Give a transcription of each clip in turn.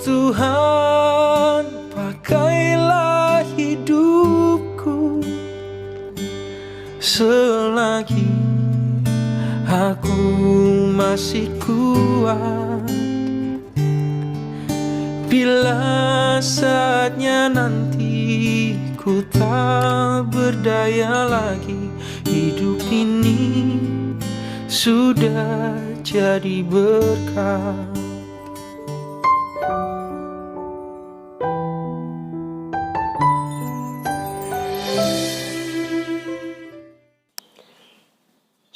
Tuhan, pakailah hidupku selagi aku masih kuat. Bila saatnya nanti ku tak berdaya lagi, hidup ini sudah jadi berkah.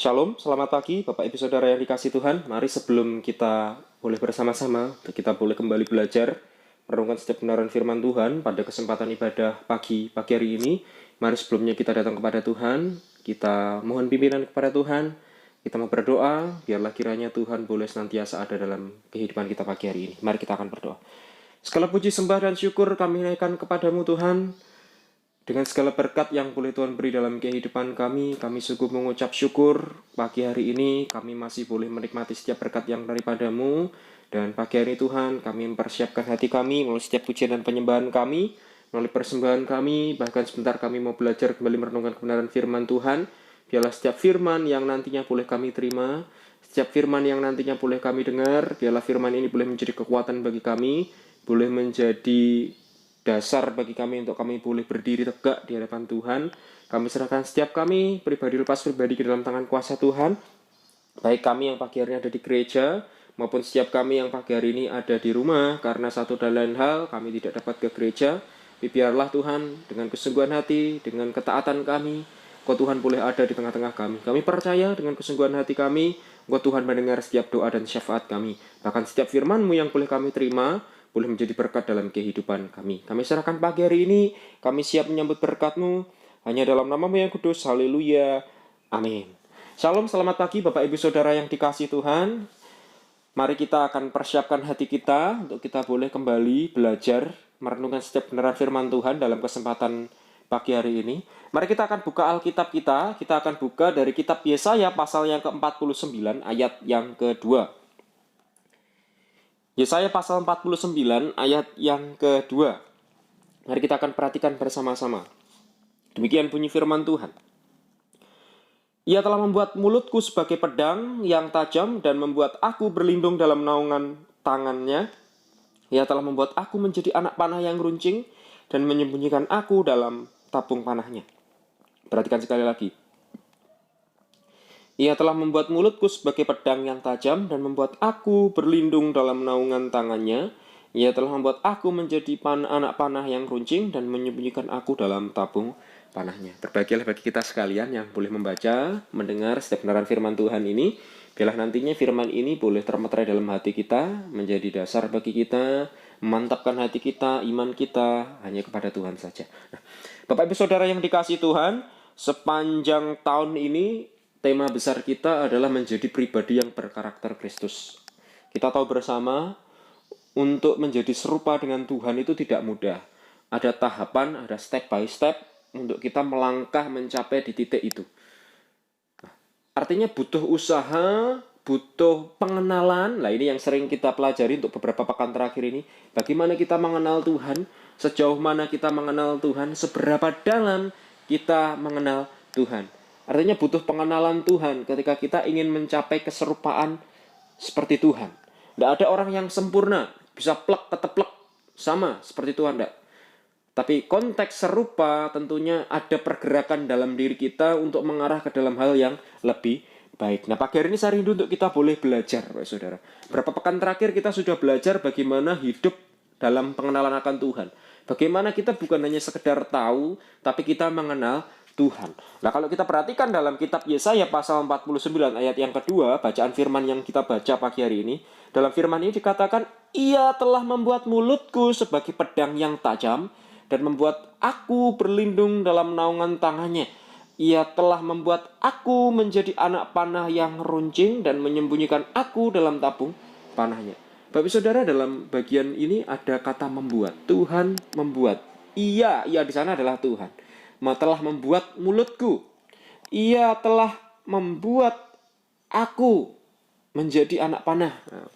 Shalom, selamat pagi Bapak Ibu Saudara yang dikasihi Tuhan. Mari sebelum kita boleh bersama-sama, kita boleh kembali belajar merenungkan setiap kebenaran firman Tuhan pada kesempatan ibadah pagi hari ini. Mari sebelumnya kita datang kepada Tuhan, kita mohon pimpinan kepada Tuhan, kita mau berdoa, biarlah kiranya Tuhan boleh senantiasa ada dalam kehidupan kita pagi hari ini. Mari kita akan berdoa. Segala puji, sembah, dan syukur kami naikkan kepadamu Tuhan. Dengan segala berkat yang boleh Tuhan beri dalam kehidupan kami sungguh mengucap syukur. Pagi hari ini kami masih boleh menikmati setiap berkat yang daripadamu. Dan pagi hari ini Tuhan, kami mempersiapkan hati kami melalui setiap pujian dan penyembahan kami, melalui persembahan kami. Bahkan sebentar kami mau belajar kembali merenungkan kebenaran firman Tuhan. Biarlah setiap firman yang nantinya boleh kami terima, setiap firman yang nantinya boleh kami dengar, biarlah firman ini boleh menjadi kekuatan bagi kami, boleh menjadi dasar bagi kami untuk kami boleh berdiri tegak di hadapan Tuhan. Kami serahkan setiap kami, pribadi lepas pribadi, ke dalam tangan kuasa Tuhan. Baik kami yang pagi hari ini ada di gereja, maupun setiap kami yang pagi hari ini ada di rumah, karena satu dan lain hal kami tidak dapat ke gereja. Biarlah Tuhan dengan kesungguhan hati, dengan ketaatan kami, Engkau Tuhan boleh ada di tengah-tengah kami. Kami percaya dengan kesungguhan hati kami, Engkau Tuhan mendengar setiap doa dan syafaat kami. Bahkan setiap firman-Mu yang boleh kami terima, boleh menjadi berkat dalam kehidupan kami. Kami serahkan pagi hari ini, kami siap menyambut berkat-Mu, hanya dalam nama-Mu yang kudus, haleluya, amin. Shalom, selamat pagi Bapak Ibu Saudara yang dikasihi Tuhan. Mari kita akan persiapkan hati kita, untuk kita boleh kembali belajar, merenungkan setiap kebenaran firman Tuhan dalam kesempatan pagi hari ini. Mari kita akan buka Alkitab kita akan buka dari kitab Yesaya pasal yang ke-49 ayat yang kedua. Yesaya pasal 49 ayat yang kedua. Mari kita akan perhatikan bersama-sama. Demikian bunyi firman Tuhan. Ia telah membuat mulutku sebagai pedang yang tajam dan membuat aku berlindung dalam naungan tangannya. Ia telah membuat aku menjadi anak panah yang runcing dan menyembunyikan aku dalam tabung panahnya. Perhatikan sekali lagi. Ia telah membuat mulutku sebagai pedang yang tajam dan membuat aku berlindung dalam naungan tangannya. Ia telah membuat aku menjadi anak panah yang runcing dan menyembunyikan aku dalam tabung panahnya. Berbahagialah bagi kita sekalian yang boleh membaca, mendengar setiap kebenaran firman Tuhan ini. Biarlah nantinya firman ini boleh termeterai dalam hati kita, menjadi dasar bagi kita, memantapkan hati kita, iman kita hanya kepada Tuhan saja. Nah, Bapak Ibu Saudara yang dikasihi Tuhan, sepanjang tahun ini tema besar kita adalah menjadi pribadi yang berkarakter Kristus. Kita tahu bersama, untuk menjadi serupa dengan Tuhan itu tidak mudah. Ada tahapan, ada step by step untuk kita melangkah mencapai di titik itu. Artinya butuh usaha, butuh pengenalan. Nah, ini yang sering kita pelajari untuk beberapa pekan terakhir ini. Bagaimana kita mengenal Tuhan, sejauh mana kita mengenal Tuhan, seberapa dalam kita mengenal Tuhan. Artinya butuh pengenalan Tuhan ketika kita ingin mencapai keserupaan seperti Tuhan. Tidak ada orang yang sempurna, bisa plek keteplek sama seperti Tuhan, tidak. Tapi konteks serupa tentunya ada pergerakan dalam diri kita untuk mengarah ke dalam hal yang lebih baik. Nah, pagi hari ini saya rindu untuk kita boleh belajar, Pak Saudara. Berapa pekan terakhir kita sudah belajar bagaimana hidup dalam pengenalan akan Tuhan. Bagaimana kita bukan hanya sekedar tahu, tapi kita mengenal Tuhan. Nah, kalau kita perhatikan dalam kitab Yesaya pasal 49 ayat yang kedua, bacaan firman yang kita baca pagi hari ini, dalam firman ini dikatakan, Ia telah membuat mulutku sebagai pedang yang tajam dan membuat aku berlindung dalam naungan tangannya. Ia telah membuat aku menjadi anak panah yang runcing dan menyembunyikan aku dalam tabung panahnya. Bapak Saudara, dalam bagian ini ada kata membuat. Tuhan membuat. Ia di sana adalah Tuhan. Telah membuat mulutku. Ia telah membuat aku menjadi anak panah. Nah,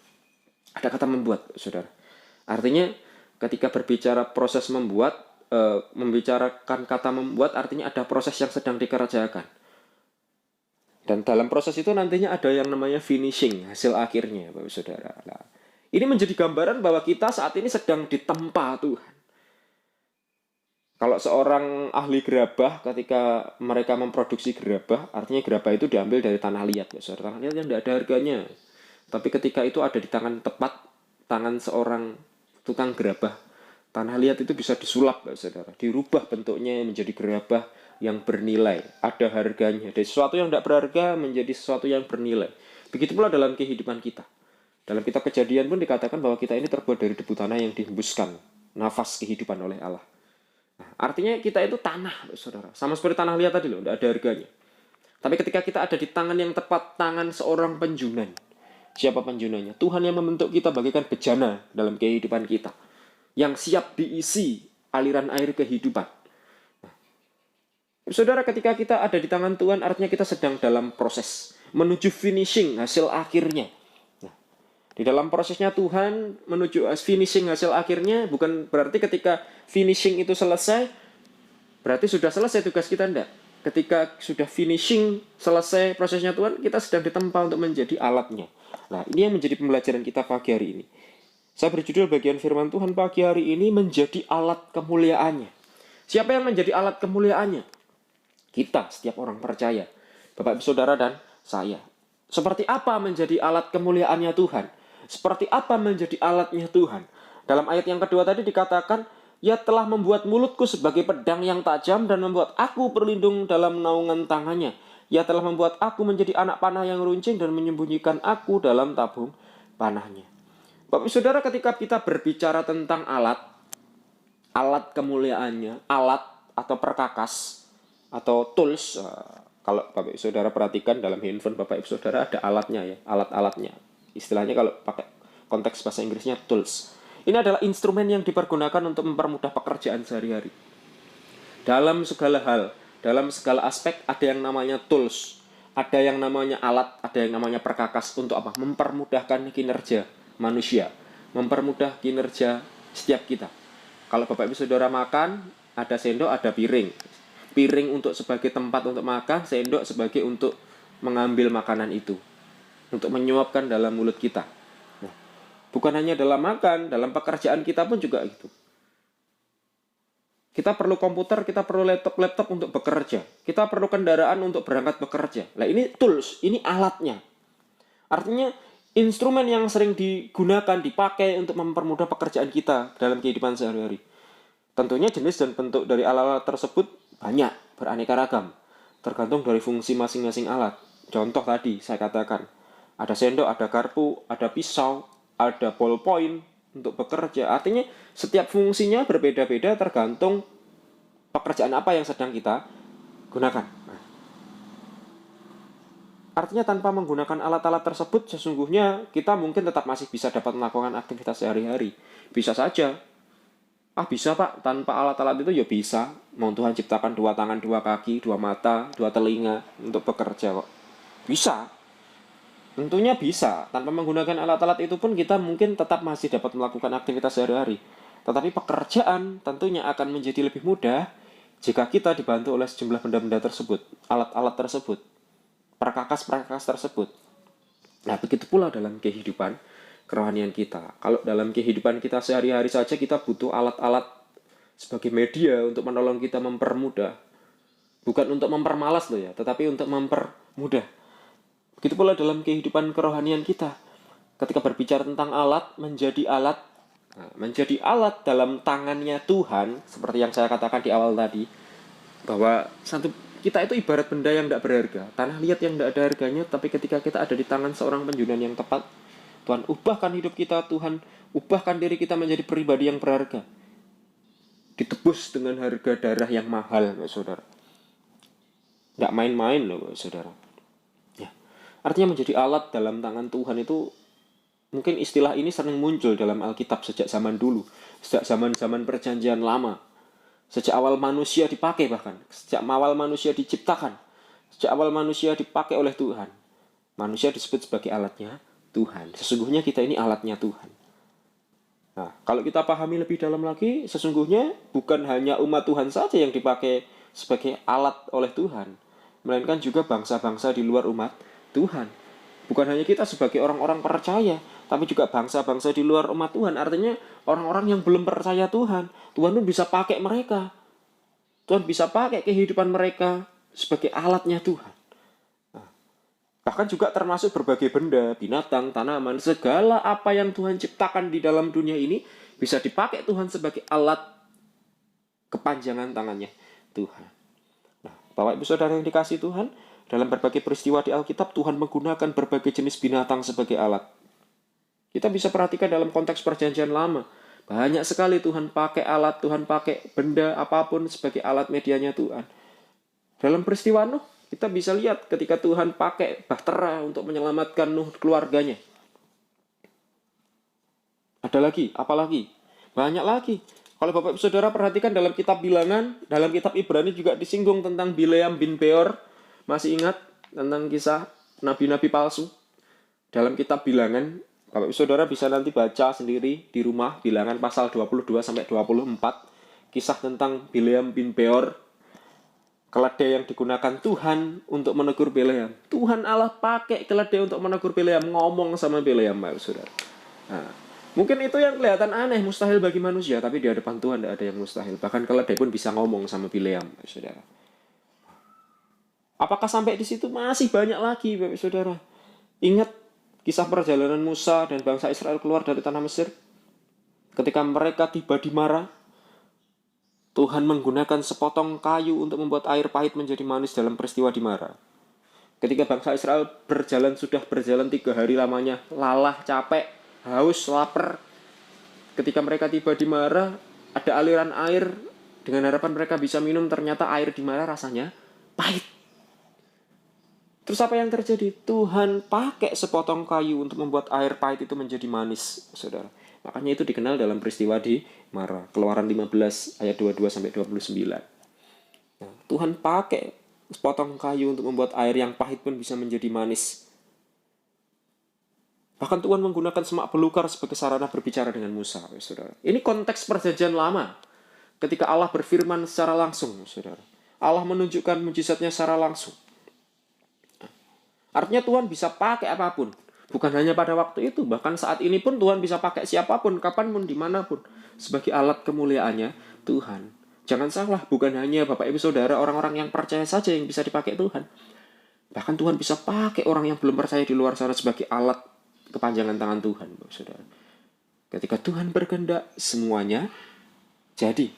ada kata membuat, saudara. Artinya ketika berbicara proses membuat, membicarakan kata membuat artinya ada proses yang sedang dikerjakan. Dan dalam proses itu nantinya ada yang namanya finishing, hasil akhirnya, Bapak Saudara. Nah, ini menjadi gambaran bahwa kita saat ini sedang ditempa Tuhan. Kalau seorang ahli gerabah ketika mereka memproduksi gerabah, artinya gerabah itu diambil dari tanah liat, Bapak Saudara. Tanah liat yang tidak ada harganya. Tapi ketika itu ada di tangan tepat, tangan seorang tukang gerabah, tanah liat itu bisa disulap, Bapak Saudara. Dirubah bentuknya menjadi gerabah yang bernilai, ada harganya. Dari sesuatu yang tidak berharga menjadi sesuatu yang bernilai. Begitu pula dalam kehidupan kita. Dalam kitab Kejadian pun dikatakan bahwa kita ini terbuat dari debu tanah yang dihembuskan nafas kehidupan oleh Allah. Nah, artinya kita itu tanah, saudara. Sama seperti tanah liat tadi loh, tidak ada harganya. Tapi ketika kita ada di tangan yang tepat, tangan seorang penjunan. Siapa penjunannya? Tuhan yang membentuk kita bagaikan bejana dalam kehidupan kita. Yang siap diisi aliran air kehidupan. Saudara, ketika kita ada di tangan Tuhan, artinya kita sedang dalam proses menuju finishing, hasil akhirnya. Nah, di dalam prosesnya Tuhan menuju finishing, hasil akhirnya, bukan berarti ketika finishing itu selesai, berarti sudah selesai tugas kita, enggak. Ketika sudah finishing, selesai prosesnya Tuhan, kita sedang ditempa untuk menjadi alatnya. Nah, ini yang menjadi pembelajaran kita pagi hari ini. Saya berjudul bagian firman Tuhan pagi hari ini menjadi alat kemuliaannya. Siapa yang menjadi alat kemuliaannya? Kita, setiap orang percaya. Bapak, Ibu, Saudara, dan saya. Seperti apa menjadi alat kemuliaannya Tuhan? Seperti apa menjadi alatnya Tuhan? Dalam ayat yang kedua tadi dikatakan, Ia telah membuat mulutku sebagai pedang yang tajam dan membuat aku berlindung dalam naungan tangannya. Ia telah membuat aku menjadi anak panah yang runcing dan menyembunyikan aku dalam tabung panahnya. Bapak, Ibu, Saudara, ketika kita berbicara tentang alat kemuliaannya, alat atau perkakas, atau tools, kalau Bapak Ibu Saudara perhatikan dalam handphone Bapak Ibu Saudara ada alatnya ya, alat-alatnya. Istilahnya kalau pakai konteks bahasa Inggrisnya tools. Ini adalah instrumen yang dipergunakan untuk mempermudah pekerjaan sehari-hari. Dalam segala hal, dalam segala aspek ada yang namanya tools, ada yang namanya alat, ada yang namanya perkakas untuk apa? Mempermudahkan kinerja manusia, mempermudah kinerja setiap kita. Kalau Bapak Ibu Saudara makan, ada sendok, ada piring. Piring untuk sebagai tempat untuk makan, sendok sebagai untuk mengambil makanan itu, untuk menyuapkan dalam mulut kita. Nah, bukan hanya dalam makan, dalam pekerjaan kita pun juga gitu. Kita perlu komputer, kita perlu laptop untuk bekerja. Kita perlu kendaraan untuk berangkat bekerja. Nah, ini tools, ini alatnya. Artinya instrumen yang sering digunakan, dipakai untuk mempermudah pekerjaan kita dalam kehidupan sehari-hari. Tentunya jenis dan bentuk dari alat-alat tersebut banyak, beraneka ragam, tergantung dari fungsi masing-masing alat. Contoh tadi saya katakan, ada sendok, ada garpu, ada pisau, ada ballpoint untuk bekerja. Artinya setiap fungsinya berbeda-beda tergantung pekerjaan apa yang sedang kita gunakan. Nah, artinya tanpa menggunakan alat-alat tersebut, sesungguhnya kita mungkin tetap masih bisa dapat melakukan aktivitas sehari-hari. Bisa saja. Bisa Pak, tanpa alat-alat itu ya bisa. Mau Tuhan ciptakan 2 tangan, 2 kaki, 2 mata, 2 telinga untuk bekerja kok. Bisa. Tentunya bisa. Tanpa menggunakan alat-alat itu pun kita mungkin tetap masih dapat melakukan aktivitas sehari-hari. Tetapi pekerjaan tentunya akan menjadi lebih mudah jika kita dibantu oleh sejumlah benda-benda tersebut, alat-alat tersebut, perkakas-perkakas tersebut. Nah, begitu pula dalam kehidupan kerohanian kita. Kalau dalam kehidupan kita sehari-hari saja kita butuh alat-alat sebagai media untuk menolong kita mempermudah. Bukan untuk mempermalas loh ya, tetapi untuk mempermudah. Begitu pula dalam kehidupan kerohanian kita. Ketika berbicara tentang alat, menjadi alat dalam tangannya Tuhan, seperti yang saya katakan di awal tadi, bahwa kita itu ibarat benda yang tidak berharga, tanah liat yang tidak ada harganya, tapi ketika kita ada di tangan seorang penjunan yang tepat, Tuhan ubahkan hidup kita, Tuhan ubahkan diri kita menjadi pribadi yang berharga. Ditebus dengan harga darah yang mahal, saudara. Nggak main-main loh, saudara. Ya. Artinya menjadi alat dalam tangan Tuhan itu, mungkin istilah ini sering muncul dalam Alkitab sejak zaman dulu. Sejak zaman-zaman perjanjian lama. Sejak awal manusia dipakai bahkan. Sejak awal manusia diciptakan. Sejak awal manusia dipakai oleh Tuhan. Manusia disebut sebagai alatnya Tuhan. Sesungguhnya kita ini alatnya Tuhan. Nah, Nah, kalau kita pahami lebih dalam lagi, sesungguhnya bukan hanya umat Tuhan saja yang dipakai sebagai alat oleh Tuhan, melainkan juga bangsa-bangsa di luar umat Tuhan. Bukan hanya kita sebagai orang-orang percaya, tapi juga bangsa-bangsa di luar umat Tuhan. Artinya orang-orang yang belum percaya Tuhan, Tuhan pun bisa pakai mereka. Tuhan bisa pakai kehidupan mereka sebagai alatnya Tuhan. Bahkan juga termasuk berbagai benda, binatang, tanaman, segala apa yang Tuhan ciptakan di dalam dunia ini bisa dipakai Tuhan sebagai alat kepanjangan tangannya Tuhan. Nah, Bapak Ibu Saudara yang dikasihi Tuhan, dalam berbagai peristiwa di Alkitab, Tuhan menggunakan berbagai jenis binatang sebagai alat. Kita bisa perhatikan dalam konteks perjanjian lama, banyak sekali Tuhan pakai alat, Tuhan pakai benda apapun sebagai alat medianya Tuhan. Dalam peristiwa Nuh, kita bisa lihat ketika Tuhan pakai bahtera untuk menyelamatkan Nuh keluarganya. Ada lagi, apalagi? Banyak lagi. Kalau Bapak Ibu Saudara perhatikan dalam kitab Bilangan, dalam kitab Ibrani juga disinggung tentang Bileam bin Beor. Masih ingat tentang kisah nabi-nabi palsu? Dalam kitab Bilangan, Bapak Ibu Saudara bisa nanti baca sendiri di rumah, Bilangan pasal 22-24. Kisah tentang Bileam bin Beor, keledai yang digunakan Tuhan untuk menegur Bileam. Tuhan Allah pakai keledai untuk menegur Bileam, ngomong sama Bileam, Bapak Saudara. Nah, mungkin itu yang kelihatan aneh, mustahil bagi manusia, tapi di hadapan Tuhan tidak ada yang mustahil. Bahkan keledai pun bisa ngomong sama Bileam, Bapak Saudara. Apakah sampai di situ? Masih banyak lagi, Bapak Saudara. Ingat kisah perjalanan Musa dan bangsa Israel keluar dari tanah Mesir. Ketika mereka tiba di Mara, Tuhan menggunakan sepotong kayu untuk membuat air pahit menjadi manis dalam peristiwa di Mara. Ketika bangsa Israel sudah berjalan 3 hari lamanya, lelah, capek, haus, lapar. Ketika mereka tiba di Mara, ada aliran air. Dengan harapan mereka bisa minum, ternyata air di Mara rasanya pahit. Terus apa yang terjadi? Tuhan pakai sepotong kayu untuk membuat air pahit itu menjadi manis, saudara. Makanya itu dikenal dalam peristiwa di Mara. Keluaran 15 ayat 22-29. Nah, Tuhan pakai sepotong kayu untuk membuat air yang pahit pun bisa menjadi manis. Bahkan Tuhan menggunakan semak belukar sebagai sarana berbicara dengan Musa, saudara. Ini konteks perjanjian lama. Ketika Allah berfirman secara langsung, saudara. Allah menunjukkan mujizatnya secara langsung. Artinya Tuhan bisa pakai apapun. Bukan hanya pada waktu itu, bahkan saat ini pun Tuhan bisa pakai siapapun, kapanpun, dimanapun. Sebagai alat kemuliaannya Tuhan. Jangan salah, bukan hanya Bapak Ibu Saudara, orang-orang yang percaya saja yang bisa dipakai Tuhan. Bahkan Tuhan bisa pakai orang yang belum percaya di luar sana sebagai alat kepanjangan tangan Tuhan, Bapak Saudara. Ketika Tuhan berkehendak, semuanya jadi.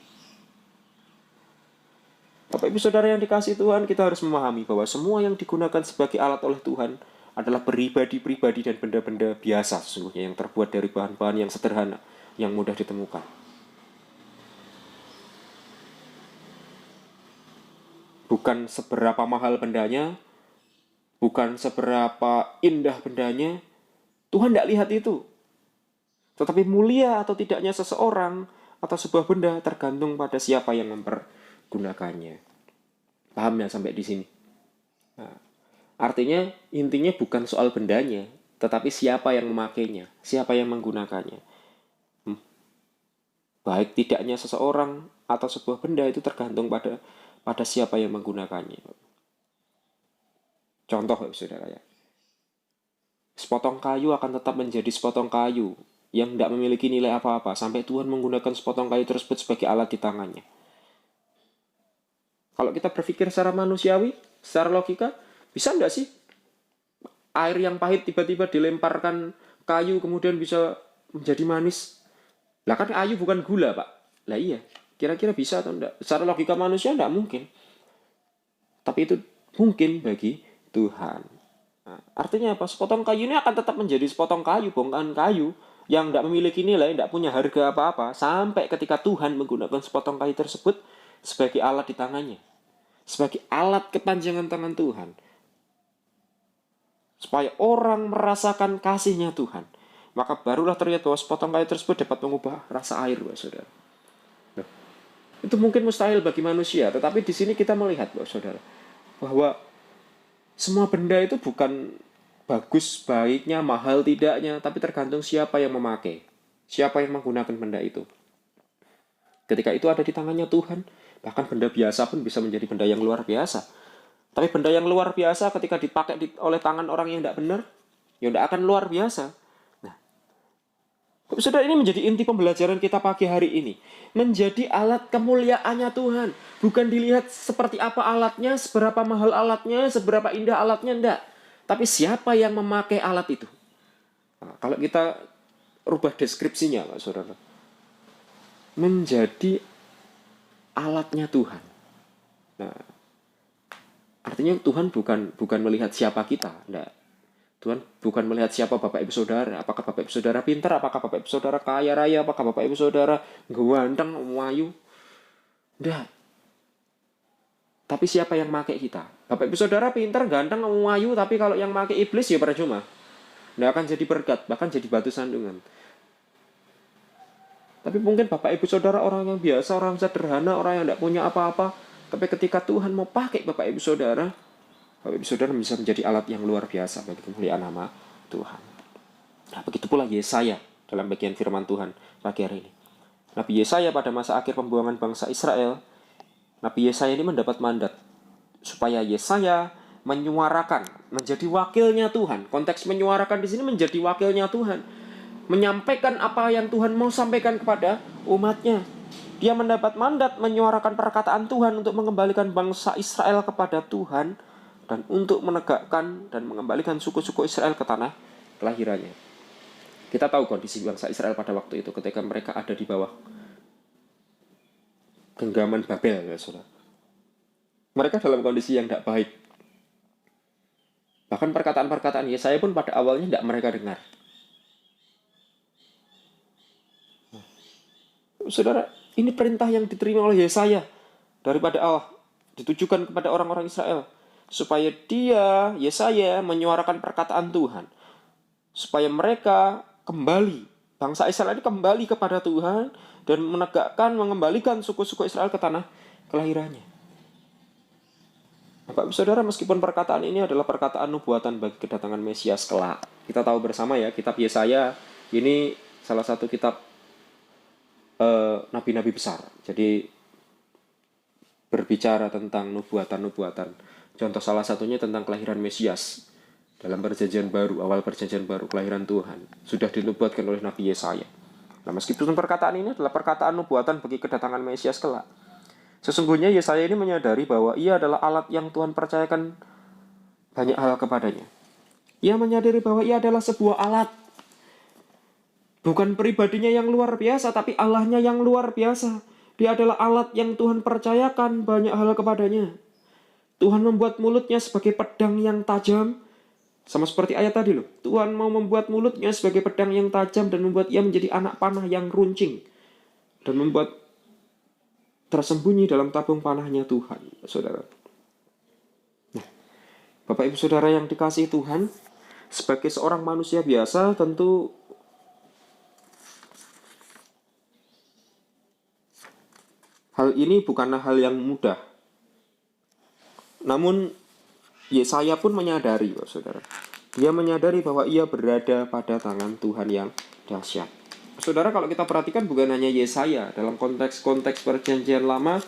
Bapak Ibu Saudara yang dikasihi Tuhan, kita harus memahami bahwa semua yang digunakan sebagai alat oleh Tuhan adalah pribadi-pribadi dan benda-benda biasa sesungguhnya yang terbuat dari bahan-bahan yang sederhana, yang mudah ditemukan. Bukan seberapa mahal bendanya, bukan seberapa indah bendanya, Tuhan tidak lihat itu. Tetapi mulia atau tidaknya seseorang atau sebuah benda tergantung pada siapa yang mempergunakannya. Paham ya sampai di sini? Nah, artinya intinya bukan soal bendanya, tetapi siapa yang memakainya, siapa yang menggunakannya. Baik tidaknya seseorang atau sebuah benda itu tergantung pada siapa yang menggunakannya. Contoh, saudara ya. Sepotong kayu akan tetap menjadi sepotong kayu yang tidak memiliki nilai apa-apa sampai Tuhan menggunakan sepotong kayu tersebut sebagai alat di tangannya. Kalau kita berpikir secara manusiawi, secara logika, bisa enggak sih air yang pahit tiba-tiba dilemparkan kayu kemudian bisa menjadi manis? Lah kan kayu bukan gula, Pak. Lah iya, kira-kira bisa atau enggak? Secara logika manusia enggak mungkin. Tapi itu mungkin bagi Tuhan. Nah, artinya apa? Sepotong kayu ini akan tetap menjadi sepotong kayu, bongkahan kayu yang enggak memiliki nilai, enggak punya harga apa-apa sampai ketika Tuhan menggunakan sepotong kayu tersebut sebagai alat di tangannya. Sebagai alat kepanjangan tangan Tuhan. Supaya orang merasakan kasihnya Tuhan. Maka barulah terlihat bahwa sepotong kayu tersebut dapat mengubah rasa air, saudara. Nah, itu mungkin mustahil bagi manusia. Tetapi di sini kita melihat, saudara, bahwa semua benda itu bukan bagus, baiknya, mahal, tidaknya. Tapi tergantung siapa yang memakai. Siapa yang menggunakan benda itu? Ketika itu ada di tangannya Tuhan, bahkan benda biasa pun bisa menjadi benda yang luar biasa. Tapi benda yang luar biasa ketika dipakai oleh tangan orang yang tidak benar, ya tidak akan luar biasa. Nah, saudara, ini menjadi inti pembelajaran kita pagi hari ini. Menjadi alat kemuliaannya Tuhan. Bukan dilihat seperti apa alatnya, seberapa mahal alatnya, seberapa indah alatnya, enggak. Tapi siapa yang memakai alat itu? Nah, kalau kita rubah deskripsinya, Pak Saudara, menjadi alatnya Tuhan. Nah, artinya Tuhan bukan melihat siapa kita, enggak. Tuhan bukan melihat siapa Bapak Ibu Saudara, apakah Bapak Ibu Saudara pintar, apakah Bapak Ibu Saudara kaya raya, apakah Bapak Ibu Saudara ganteng, wayu. Enggak. Tapi siapa yang make kita? Bapak Ibu Saudara pintar, ganteng, wayu, tapi kalau yang make iblis ya percuma. Enggak akan jadi berkat, bahkan jadi batu sandungan. Tapi mungkin Bapak Ibu Saudara orang yang biasa, orang sederhana, orang yang tidak punya apa-apa. Tapi ketika Tuhan mau pakai Bapak Ibu Saudara bisa menjadi alat yang luar biasa bagi kemuliaan nama Tuhan. Nah, begitu pula Yesaya dalam bagian firman Tuhan pagi hari ini. Nabi Yesaya pada masa akhir pembuangan bangsa Israel, Nabi Yesaya ini mendapat mandat supaya Yesaya menyuarakan, menjadi wakilnya Tuhan. Konteks menyuarakan di sini menjadi wakilnya Tuhan, menyampaikan apa yang Tuhan mau sampaikan kepada umatnya. Dia mendapat mandat menyuarakan perkataan Tuhan untuk mengembalikan bangsa Israel kepada Tuhan dan untuk menegakkan dan mengembalikan suku-suku Israel ke tanah kelahirannya. Kita tahu kondisi bangsa Israel pada waktu itu ketika mereka ada di bawah genggaman Babel, ya saudara. Mereka dalam kondisi yang tidak baik. Bahkan perkataan-perkataan Yesaya pun pada awalnya tidak mereka dengar. Saudara, ini perintah yang diterima oleh Yesaya daripada Allah, ditujukan kepada orang-orang Israel, supaya dia, Yesaya, menyuarakan perkataan Tuhan, supaya mereka kembali, bangsa Israel ini kembali kepada Tuhan dan menegakkan, mengembalikan suku-suku Israel ke tanah kelahirannya. Bapak Saudara, meskipun perkataan ini adalah perkataan nubuatan bagi kedatangan Mesias kelak, kita tahu bersama ya, kitab Yesaya ini salah satu kitab nabi-nabi besar. Jadi berbicara tentang nubuatan-nubuatan. Contoh salah satunya tentang kelahiran Mesias dalam perjanjian baru, awal perjanjian baru, kelahiran Tuhan sudah dinubuatkan oleh Nabi Yesaya. Nah, meskipun perkataan ini adalah perkataan nubuatan bagi kedatangan Mesias kelak, sesungguhnya Yesaya ini menyadari bahwa ia adalah alat yang Tuhan percayakan banyak hal kepadanya. Ia menyadari bahwa ia adalah sebuah alat. Bukan pribadinya yang luar biasa, tapi Allahnya yang luar biasa. Dia adalah alat yang Tuhan percayakan banyak hal kepadanya. Tuhan membuat mulutnya sebagai pedang yang tajam. Sama seperti ayat tadi loh. Tuhan mau membuat mulutnya sebagai pedang yang tajam dan membuat ia menjadi anak panah yang runcing. Dan membuat tersembunyi dalam tabung panahnya Tuhan, saudara. Nah, Bapak Ibu Saudara yang dikasihi Tuhan, sebagai seorang manusia biasa tentu hal ini bukanlah hal yang mudah. Namun Yesaya pun menyadari, saudara. Dia menyadari bahwa ia berada pada tangan Tuhan yang dahsyat. Saudara, kalau kita perhatikan bukan hanya Yesaya, dalam konteks-konteks perjanjian lama,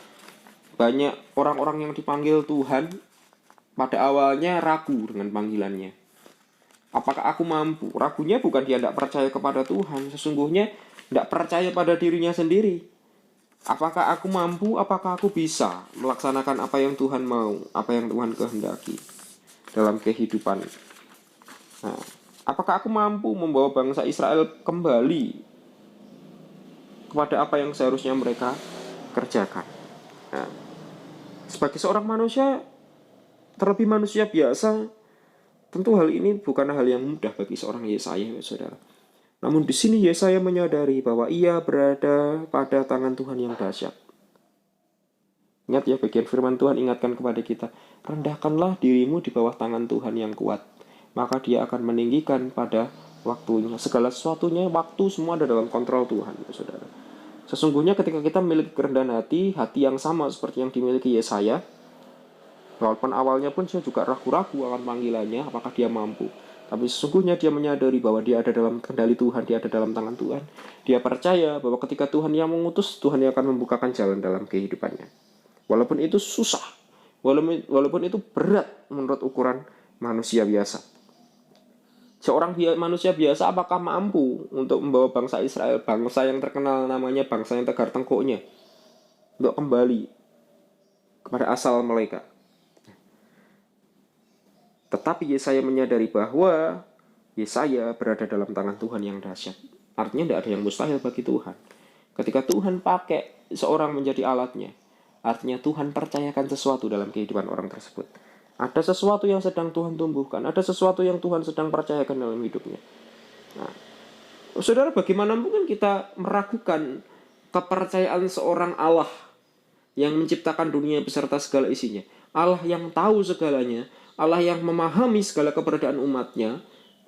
banyak orang-orang yang dipanggil Tuhan pada awalnya ragu dengan panggilannya. Apakah aku mampu? Ragunya bukan dia tidak percaya kepada Tuhan, sesungguhnya tidak percaya pada dirinya sendiri. Apakah aku mampu, apakah aku bisa melaksanakan apa yang Tuhan mau, apa yang Tuhan kehendaki dalam kehidupan. Nah, apakah aku mampu membawa bangsa Israel kembali kepada apa yang seharusnya mereka kerjakan. Nah, sebagai seorang manusia, terlebih manusia biasa, tentu hal ini bukan hal yang mudah bagi seorang Yesaya, saudara. Namun di sini Yesaya menyadari bahwa ia berada pada tangan Tuhan yang dahsyat. Ingat ya, bagian firman Tuhan ingatkan kepada kita, rendahkanlah dirimu di bawah tangan Tuhan yang kuat, maka dia akan meninggikan pada waktunya. Segala sesuatunya, waktu semua ada dalam kontrol Tuhan, saudara. Sesungguhnya ketika kita memiliki kerendahan hati yang sama seperti yang dimiliki Yesaya, walaupun awalnya pun saya juga ragu-ragu akan panggilannya, apakah dia mampu. Tapi sesungguhnya dia menyadari bahwa dia ada dalam kendali Tuhan, dia ada dalam tangan Tuhan. Dia percaya bahwa ketika Tuhan yang mengutus, Tuhan yang akan membukakan jalan dalam kehidupannya. Walaupun itu susah, walaupun itu berat menurut ukuran manusia biasa. Seorang manusia biasa apakah mampu untuk membawa bangsa Israel, bangsa yang terkenal namanya bangsa yang tegar tengkuknya, untuk kembali kepada asal mereka? Tetapi Yesaya menyadari bahwa Yesaya berada dalam tangan Tuhan yang dahsyat. Artinya tidak ada yang mustahil bagi Tuhan. Ketika Tuhan pakai seorang menjadi alatnya, artinya Tuhan percayakan sesuatu dalam kehidupan orang tersebut. Ada sesuatu yang sedang Tuhan tumbuhkan, ada sesuatu yang Tuhan sedang percayakan dalam hidupnya. Nah, saudara, bagaimana mungkin kita meragukan kepercayaan seorang Allah yang menciptakan dunia beserta segala isinya? Allah yang tahu segalanya, Allah yang memahami segala keberadaan umatnya,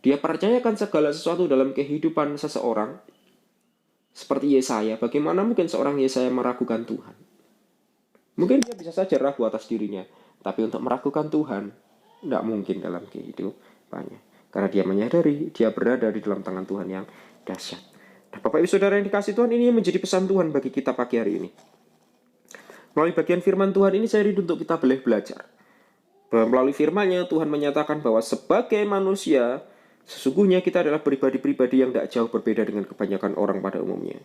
dia percayakan segala sesuatu dalam kehidupan seseorang. Seperti Yesaya, bagaimana mungkin seorang Yesaya meragukan Tuhan? Mungkin dia bisa saja ragu atas dirinya, tapi untuk meragukan Tuhan, tidak mungkin dalam kehidupannya. Karena dia menyadari, dia berada di dalam tangan Tuhan yang dahsyat. Nah, Bapak Ibu Saudara yang dikasih Tuhan, ini menjadi pesan Tuhan bagi kita pagi hari ini. Melalui bagian firman Tuhan ini, saya rindu untuk kita boleh belajar. Melalui firman-Nya, Tuhan menyatakan bahwa sebagai manusia, sesungguhnya kita adalah pribadi-pribadi yang tidak jauh berbeda dengan kebanyakan orang pada umumnya.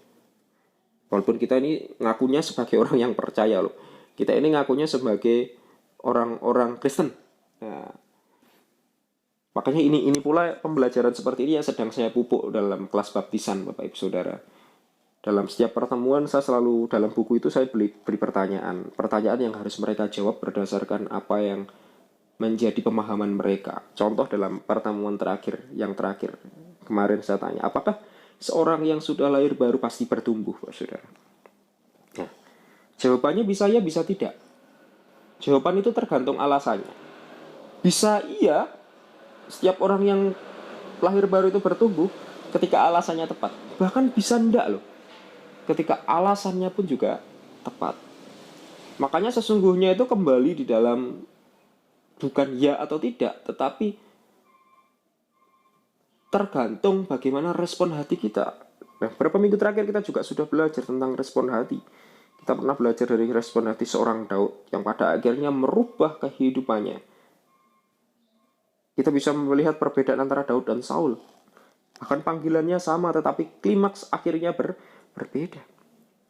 Walaupun kita ini ngakunya sebagai orang yang percaya loh. Kita ini ngakunya sebagai orang-orang Kristen. Nah, makanya ini pula pembelajaran seperti ini yang sedang saya pupuk dalam kelas baptisan, Bapak Ibu Saudara. Dalam setiap pertemuan saya selalu dalam buku itu saya beri pertanyaan yang harus mereka jawab berdasarkan apa yang menjadi pemahaman mereka. Contoh dalam pertemuan yang terakhir kemarin saya tanya, apakah seorang yang sudah lahir baru pasti bertumbuh, Pak Saudara? Nah, jawabannya bisa ya, bisa tidak. Jawaban itu tergantung alasannya. Bisa iya, setiap orang yang lahir baru itu bertumbuh ketika alasannya tepat. Bahkan bisa enggak loh, ketika alasannya pun juga tepat. Makanya sesungguhnya itu kembali di dalam bukan ya atau tidak, tetapi tergantung bagaimana respon hati kita. Nah, beberapa minggu terakhir kita juga sudah belajar tentang respon hati. Kita pernah belajar dari respon hati seorang Daud yang pada akhirnya merubah kehidupannya. Kita bisa melihat perbedaan antara Daud dan Saul. Bahkan panggilannya sama, tetapi klimaks akhirnya berbeda.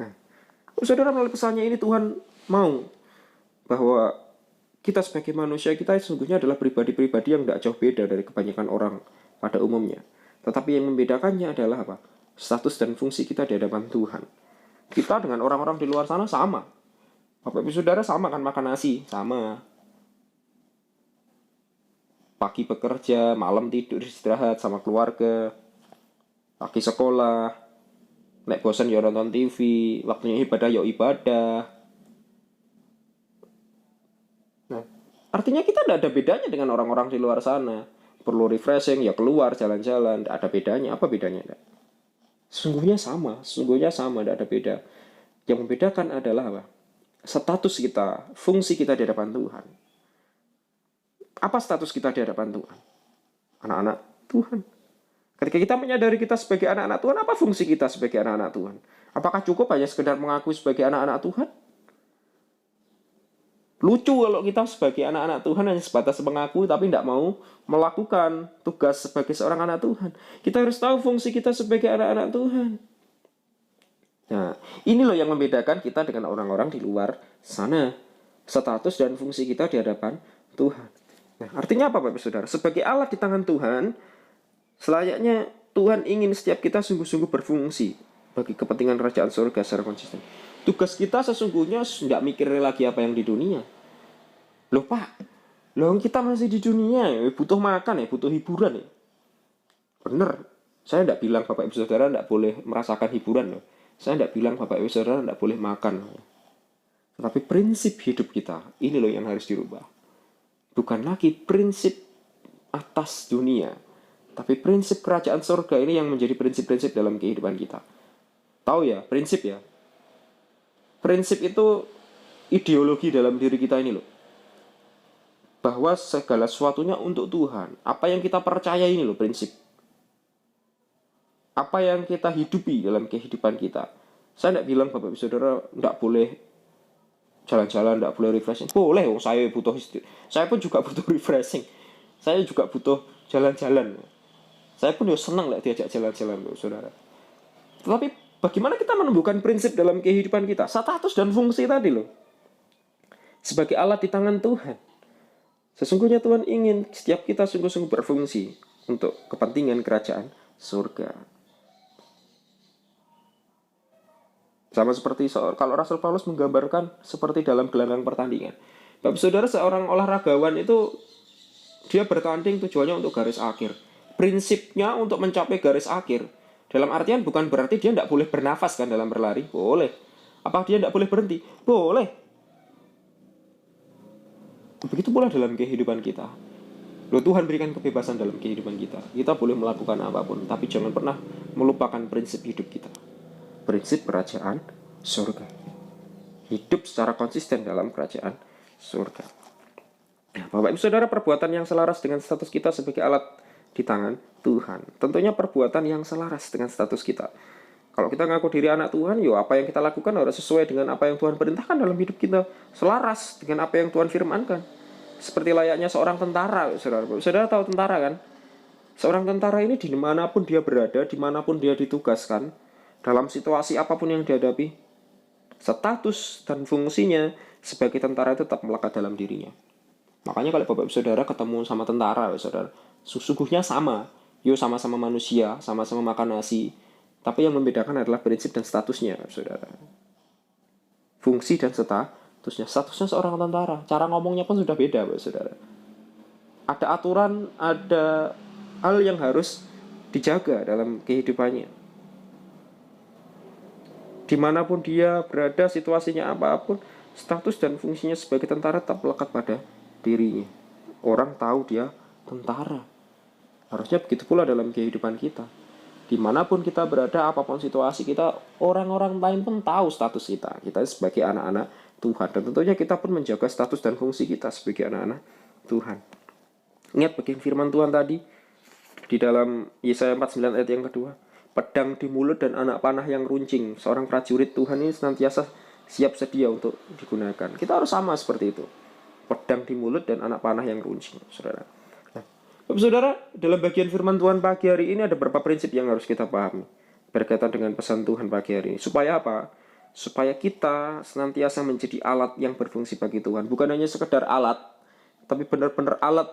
Nah, saudara, melalui pesannya ini Tuhan mau bahwa kita sebagai manusia, kita sesungguhnya adalah pribadi-pribadi yang tidak jauh beda dari kebanyakan orang pada umumnya. Tetapi yang membedakannya adalah apa? Status dan fungsi kita di hadapan Tuhan. Kita dengan orang-orang di luar sana sama. Bapak Ibu Saudara sama kan makan nasi? Sama. Pagi bekerja, malam tidur istirahat sama keluarga. Pagi sekolah. Nek bosan ya nonton TV. Waktunya ibadah ya ibadah. Nah, artinya kita tidak ada bedanya dengan orang-orang di luar sana. Perlu refreshing ya keluar jalan-jalan, tidak ada bedanya. Apa bedanya? Sesungguhnya sama, tidak ada beda. Yang membedakan adalah apa? Status kita, fungsi kita di hadapan Tuhan. Apa status kita di hadapan Tuhan? Anak-anak Tuhan. Ketika kita menyadari kita sebagai anak-anak Tuhan, apa fungsi kita sebagai anak-anak Tuhan? Apakah cukup hanya sekedar mengakui sebagai anak-anak Tuhan? Lucu kalau kita sebagai anak-anak Tuhan hanya sebatas mengaku tapi tidak mau melakukan tugas sebagai seorang anak Tuhan. Kita harus tahu fungsi kita sebagai anak-anak Tuhan. Nah, ini loh yang membedakan kita dengan orang-orang di luar sana. Status dan fungsi kita di hadapan Tuhan. Nah, artinya apa Bapak Saudara? Sebagai alat di tangan Tuhan, selayaknya Tuhan ingin setiap kita sungguh-sungguh berfungsi bagi kepentingan kerajaan surga secara konsisten. Tugas kita sesungguhnya nggak mikirin lagi apa yang di dunia. Loh Pak, loh kita masih di dunia ya, butuh makan ya, butuh hiburan ya. Bener, saya nggak bilang Bapak Ibu Saudara nggak boleh merasakan hiburan loh. Saya tidak bilang Bapak Ibu Saudara tidak boleh makan. Tetapi prinsip hidup kita, ini loh yang harus dirubah. Bukan lagi prinsip atas dunia, tapi prinsip kerajaan surga ini yang menjadi prinsip-prinsip dalam kehidupan kita. Tahu ya, prinsip ya. Prinsip itu ideologi dalam diri kita ini loh. bahwa segala sesuatunya untuk Tuhan. Apa yang kita percaya ini loh prinsip. Apa yang kita hidupi dalam kehidupan kita. Saya tidak bilang Bapak Ibu Saudara tidak boleh jalan-jalan, tidak boleh refreshing. Boleh, saya butuh istirahat. Saya pun juga butuh refreshing. Saya juga butuh jalan-jalan. Saya pun ya senang lah diajak jalan-jalan loh, saudara. Tetapi bagaimana kita menemukan prinsip dalam kehidupan kita? Status dan fungsi tadi loh. Sebagai alat di tangan Tuhan. Sesungguhnya Tuhan ingin setiap kita sungguh-sungguh berfungsi untuk kepentingan kerajaan surga. Sama seperti kalau Rasul Paulus menggambarkan seperti dalam gelanggang pertandingan. Bapak saudara, seorang olahragawan itu dia bertanding tujuannya untuk garis akhir. Prinsipnya untuk mencapai garis akhir. Dalam artian bukan berarti dia tidak boleh bernafas kan dalam berlari. Boleh. Apa dia tidak boleh berhenti? Boleh. Begitu pula dalam kehidupan kita. Loh, Tuhan berikan kebebasan dalam kehidupan kita. Kita boleh melakukan apapun, tapi jangan pernah melupakan prinsip hidup kita. Prinsip kerajaan surga. Hidup secara konsisten dalam kerajaan surga. Bapak Ibu Saudara, perbuatan yang selaras dengan status kita sebagai alat di tangan Tuhan. Tentunya perbuatan yang selaras dengan status kita. Kalau kita ngaku diri anak Tuhan, yo apa yang kita lakukan harus sesuai dengan apa yang Tuhan perintahkan dalam hidup kita. Selaras dengan apa yang Tuhan firmankan. Seperti layaknya seorang tentara, saudara. Saudara tahu tentara kan? Seorang tentara ini dimanapun dia berada, dimanapun dia ditugaskan, dalam situasi apapun yang dihadapi, status dan fungsinya sebagai tentara itu tetap melekat dalam dirinya. Makanya kalau Bapak Saudara ketemu sama tentara, saudara, sesungguhnya sama. Yo sama-sama manusia, sama-sama makan nasi. Tapi yang membedakan adalah prinsip dan statusnya, saudara. Fungsi dan statusnya. Statusnya seorang tentara. Cara ngomongnya pun sudah beda, saudara. Ada aturan, ada hal yang harus dijaga dalam kehidupannya. Dimanapun dia berada, situasinya apapun, status dan fungsinya sebagai tentara tetap melekat pada dirinya. Orang tahu dia tentara. Harusnya begitu pula dalam kehidupan kita. Dimanapun kita berada, apapun situasi kita, orang-orang lain pun tahu status kita. Kita sebagai anak-anak Tuhan. Dan tentunya kita pun menjaga status dan fungsi kita sebagai anak-anak Tuhan. Ingat bagian firman Tuhan tadi di dalam Yesaya 49 ayat yang kedua. Pedang di mulut dan anak panah yang runcing. Seorang prajurit Tuhan ini senantiasa siap sedia untuk digunakan. Kita harus sama seperti itu. Pedang di mulut dan anak panah yang runcing, saudara. Nah, Bapak saudara, dalam bagian firman Tuhan pagi hari ini ada beberapa prinsip yang harus kita pahami berkaitan dengan pesan Tuhan pagi hari ini. Supaya apa? Supaya kita senantiasa menjadi alat yang berfungsi bagi Tuhan. Bukan hanya sekedar alat, tapi benar-benar alat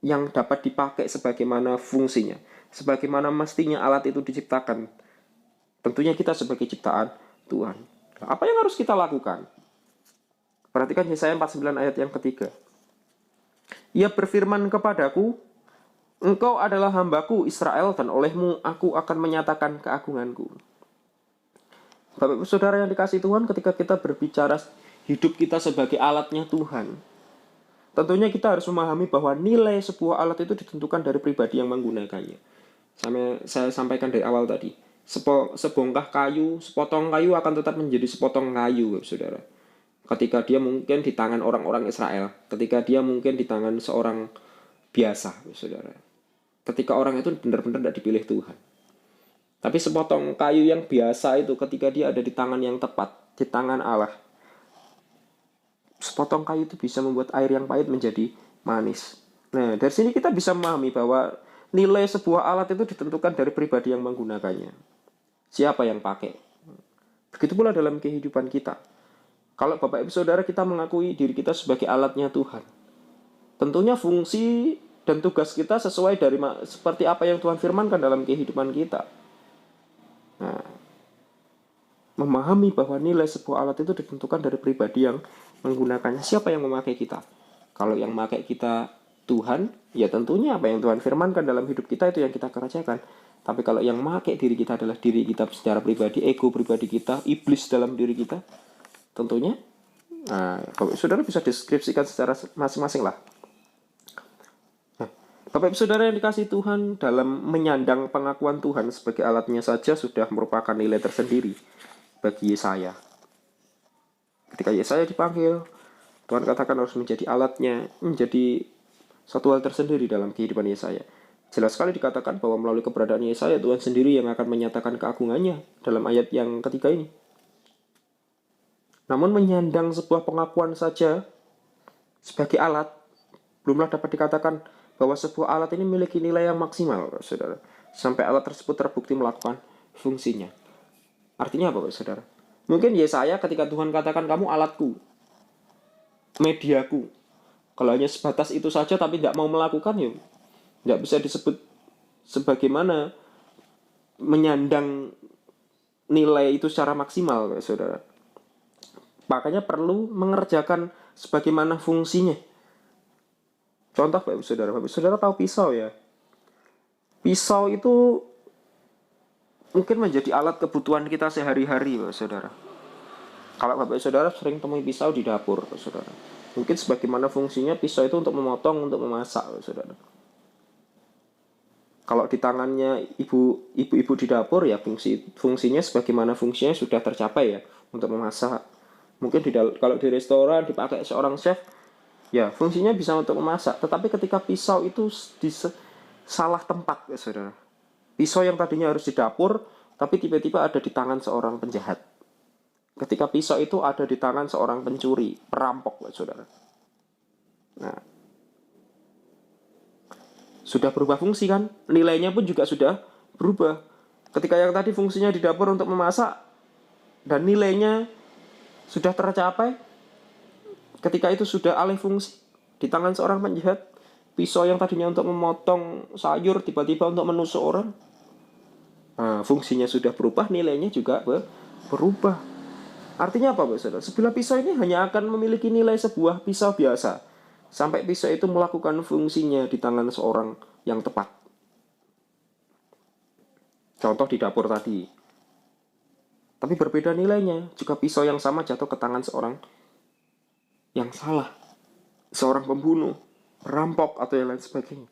yang dapat dipakai sebagaimana fungsinya, sebagaimana mestinya alat itu diciptakan. Tentunya kita sebagai ciptaan Tuhan. Apa yang harus kita lakukan? Perhatikan Yesaya 49 ayat yang ketiga. Ia berfirman kepadaku, engkau adalah hambaku Israel, dan olehmu aku akan menyatakan keagunganku. Bapak Ibu Saudara yang dikasihi Tuhan, ketika kita berbicara hidup kita sebagai alatnya Tuhan, tentunya kita harus memahami bahwa nilai sebuah alat itu ditentukan dari pribadi yang menggunakannya. Saya sampaikan dari awal tadi. Sebongkah kayu, sepotong kayu akan tetap menjadi sepotong kayu, saudara. Ketika dia mungkin di tangan orang-orang Israel, ketika dia mungkin di tangan seorang biasa, saudara. Ketika orang itu benar-benar tidak dipilih Tuhan. Tapi sepotong kayu yang biasa itu ketika dia ada di tangan yang tepat, di tangan Allah, sepotong kayu itu bisa membuat air yang pahit menjadi manis. Nah, dari sini kita bisa memahami bahwa nilai sebuah alat itu ditentukan dari pribadi yang menggunakannya. Siapa yang pakai? Begitu pula dalam kehidupan kita. Kalau Bapak Ibu Saudara kita mengakui diri kita sebagai alatnya Tuhan, tentunya fungsi dan tugas kita sesuai dari seperti apa yang Tuhan firmankan dalam kehidupan kita. Nah, memahami bahwa nilai sebuah alat itu ditentukan dari pribadi yang menggunakannya. Siapa yang memakai kita? Kalau yang memakai kita Tuhan, ya tentunya apa yang Tuhan firmankan dalam hidup kita itu yang kita kerjakan. Tapi kalau yang memakai diri kita adalah diri kita secara pribadi, ego pribadi kita, iblis dalam diri kita, tentunya Bapak Saudara bisa deskripsikan secara masing-masing lah. Nah, Bapak Ibu Saudara yang dikasihi Tuhan, dalam menyandang pengakuan Tuhan sebagai alatnya saja sudah merupakan nilai tersendiri bagi Yesaya. Ketika Yesaya dipanggil Tuhan katakan harus menjadi alatnya, menjadi satu hal tersendiri dalam kehidupan Yesaya. Jelas sekali dikatakan bahwa melalui keberadaan Yesaya, Tuhan sendiri yang akan menyatakan keagungannya dalam ayat yang ketiga ini. Namun menyandang sebuah pengakuan saja sebagai alat, belumlah dapat dikatakan bahwa sebuah alat ini memiliki nilai yang maksimal, saudara, sampai alat tersebut terbukti melakukan fungsinya. Artinya apa, saudara? Mungkin Yesaya ketika Tuhan katakan kamu alatku, mediaku, kalau hanya sebatas itu saja tapi tidak mau melakukan, ya tidak bisa disebut sebagaimana menyandang nilai itu secara maksimal, saudara. Makanya perlu mengerjakan sebagaimana fungsinya. Contoh Bapak Saudara tahu pisau ya. Pisau itu mungkin menjadi alat kebutuhan kita sehari-hari, Bapak Saudara. Kalau Bapak Saudara sering temui pisau di dapur, Bapak Saudara. Mungkin sebagaimana fungsinya pisau itu untuk memotong, untuk memasak, Bapak Saudara. Kalau di tangannya ibu-ibu di dapur ya fungsinya sebagaimana fungsinya sudah tercapai ya, untuk memasak. Mungkin kalau di restoran dipakai seorang chef, ya fungsinya bisa untuk memasak. Tetapi ketika pisau itu di salah tempat, ya saudara. Pisau yang tadinya harus di dapur, tapi tiba-tiba ada di tangan seorang penjahat. Ketika pisau itu ada di tangan seorang pencuri, perampok, ya saudara. Nah, sudah berubah fungsi kan? Nilainya pun juga sudah berubah. Ketika yang tadi fungsinya di dapur untuk memasak, dan nilainya sudah tercapai, ketika itu sudah alih fungsi di tangan seorang penjahat, pisau yang tadinya untuk memotong sayur tiba-tiba untuk menusuk orang. Nah, fungsinya sudah berubah, nilainya juga berubah. Artinya apa, saudara? Sebilah pisau ini hanya akan memiliki nilai sebuah pisau biasa sampai pisau itu melakukan fungsinya di tangan seorang yang tepat. Contoh di dapur tadi. Tapi berbeda nilainya jika pisau yang sama jatuh ke tangan seorang yang salah, seorang pembunuh, perampok, atau yang lain sebagainya.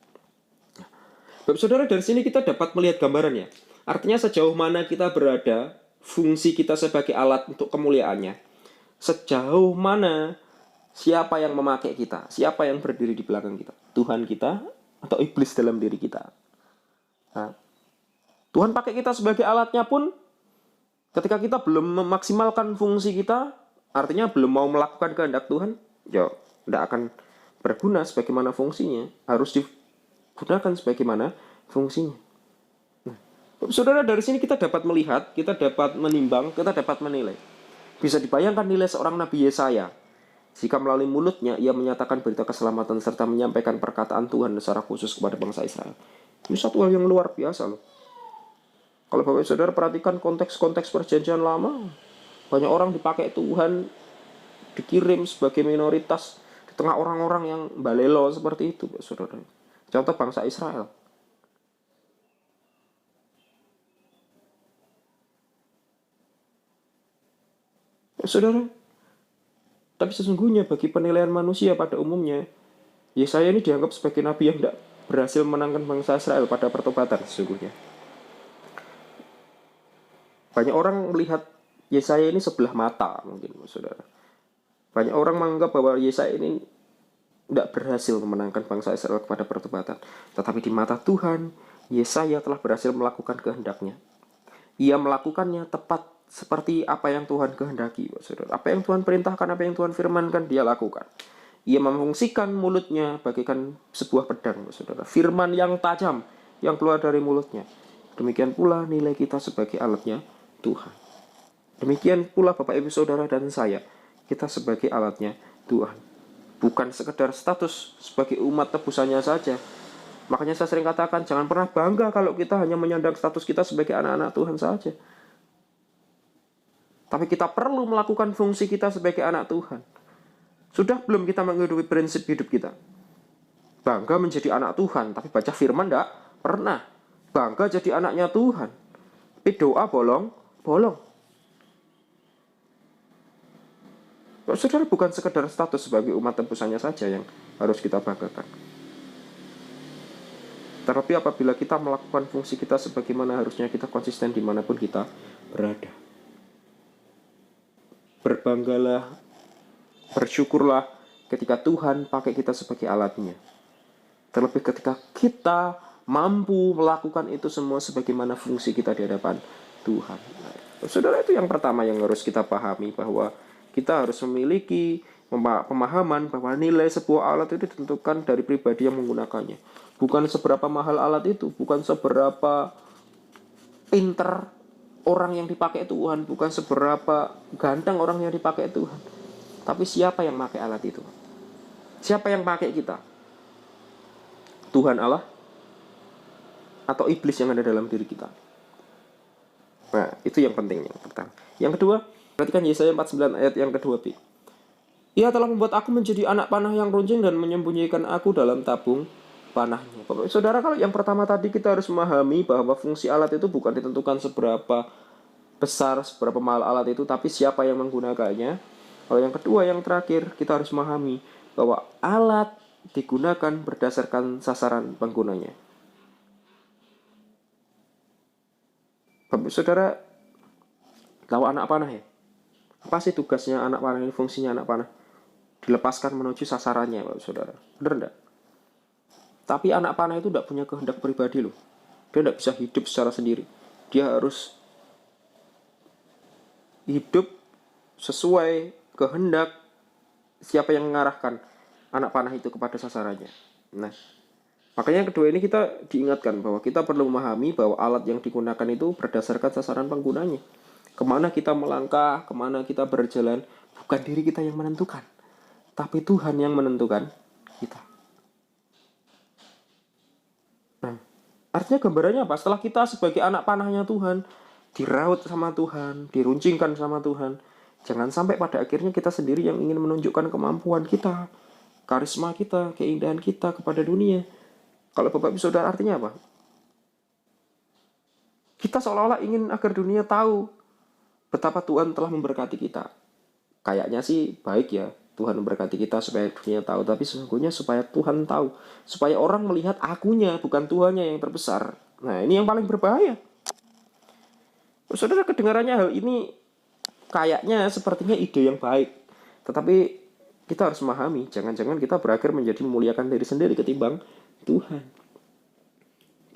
Bapak Saudara, dari sini kita dapat melihat gambarannya. Artinya sejauh mana kita berada, fungsi kita sebagai alat untuk kemuliaannya. Sejauh mana siapa yang memakai kita, siapa yang berdiri di belakang kita, Tuhan kita atau iblis dalam diri kita. Nah, Tuhan pakai kita sebagai alatnya pun ketika kita belum memaksimalkan fungsi kita, artinya belum mau melakukan kehendak Tuhan, ya tidak akan berguna sebagaimana fungsinya. Harus digunakan sebagaimana fungsinya. Nah, saudara, dari sini kita dapat melihat, kita dapat menimbang, kita dapat menilai. Bisa dibayangkan nilai seorang Nabi Yesaya jika melalui mulutnya ia menyatakan berita keselamatan serta menyampaikan perkataan Tuhan secara khusus kepada bangsa Israel. Ini satu hal yang luar biasa loh. Kalau Bapak Saudara perhatikan konteks-konteks perjanjian lama, banyak orang dipakai Tuhan, dikirim sebagai minoritas di tengah orang-orang yang balelo seperti itu, Bapak Saudara. Contoh bangsa Israel. Bapak Saudara, tapi sesungguhnya bagi penilaian manusia pada umumnya, Yesaya ini dianggap sebagai nabi yang tidak berhasil menangkan bangsa Israel pada pertobatan sesungguhnya. Banyak orang melihat Yesaya ini sebelah mata mungkin, saudara. Banyak orang menganggap bahwa Yesaya ini tidak berhasil memenangkan bangsa Israel kepada pertobatan. Tetapi di mata Tuhan, Yesaya telah berhasil melakukan kehendaknya. Ia melakukannya tepat seperti apa yang Tuhan kehendaki, saudara. Apa yang Tuhan perintahkan, apa yang Tuhan firmankan, dia lakukan. Ia memfungsikan mulutnya bagaikan sebuah pedang, saudara. Firman yang tajam yang keluar dari mulutnya. Demikian pula nilai kita sebagai alatnya Tuhan. Demikian pula Bapak Ibu Saudara dan saya, kita sebagai alatnya Tuhan. Bukan sekedar status sebagai umat tebusannya saja. Makanya saya sering katakan, jangan pernah bangga kalau kita hanya menyandang status kita sebagai anak-anak Tuhan saja. Tapi kita perlu melakukan fungsi kita sebagai anak Tuhan. Sudah belum kita menghidupi prinsip hidup kita? Bangga menjadi anak Tuhan, tapi baca firman enggak pernah. Bangga jadi anaknya Tuhan, tapi doa bolong. Saudara, bukan sekedar status sebagai umat tebusannya saja yang harus kita banggakan. Tetapi apabila kita melakukan fungsi kita sebagaimana harusnya, kita konsisten dimanapun kita berada. Berbanggalah, bersyukurlah ketika Tuhan pakai kita sebagai alatnya. Terlebih ketika kita mampu melakukan itu semua sebagaimana fungsi kita di hadapan Tuhan. Nah, saudara, itu yang pertama yang harus kita pahami, bahwa kita harus memiliki pemahaman bahwa nilai sebuah alat itu ditentukan dari pribadi yang menggunakannya. Bukan seberapa mahal alat itu, bukan seberapa pinter orang yang dipakai Tuhan, bukan seberapa ganteng orang yang dipakai Tuhan, tapi siapa yang pakai alat itu? Siapa yang pakai kita? Tuhan Allah atau iblis yang ada dalam diri kita? Nah, itu yang penting, yang pertama. Yang kedua, perhatikan Yesaya 49 ayat yang kedua B. Ia telah membuat aku menjadi anak panah yang runcing dan menyembunyikan aku dalam tabung panahnya. Bapak saudara, kalau yang pertama tadi kita harus memahami bahwa fungsi alat itu bukan ditentukan seberapa besar, seberapa mahal alat itu, tapi siapa yang menggunakannya. Kalau yang kedua, yang terakhir, kita harus memahami bahwa alat digunakan berdasarkan sasaran penggunanya. Bapak saudara, tahu anak panah ya? Apa sih tugasnya anak panah ini, fungsinya anak panah? Dilepaskan menuju sasarannya, Bapak saudara. Benar enggak? Tapi anak panah itu tidak punya kehendak pribadi loh. Dia tidak bisa hidup secara sendiri. Dia harus hidup sesuai kehendak siapa yang mengarahkan anak panah itu kepada sasarannya. Nah, makanya yang kedua ini kita diingatkan bahwa kita perlu memahami bahwa alat yang digunakan itu berdasarkan sasaran penggunanya. Kemana kita melangkah, kemana kita berjalan, bukan diri kita yang menentukan, tapi Tuhan yang menentukan kita. Nah, artinya gambarannya apa? Setelah kita sebagai anak panahnya Tuhan, diraut sama Tuhan, diruncingkan sama Tuhan, jangan sampai pada akhirnya kita sendiri yang ingin menunjukkan kemampuan kita, karisma kita, keindahan kita kepada dunia. Kalau Bapak Ibu Saudara, artinya apa? Kita seolah-olah ingin agar dunia tahu betapa Tuhan telah memberkati kita. Kayaknya sih baik ya, Tuhan memberkati kita supaya dunia tahu, tapi sesungguhnya supaya Tuhan tahu, supaya orang melihat akunya, bukan Tuhannya yang terbesar. Nah, ini yang paling berbahaya. Saudara, kedengarannya hal ini kayaknya sepertinya ide yang baik, tetapi kita harus memahami, jangan-jangan kita berakhir menjadi memuliakan diri sendiri ketimbang Tuhan.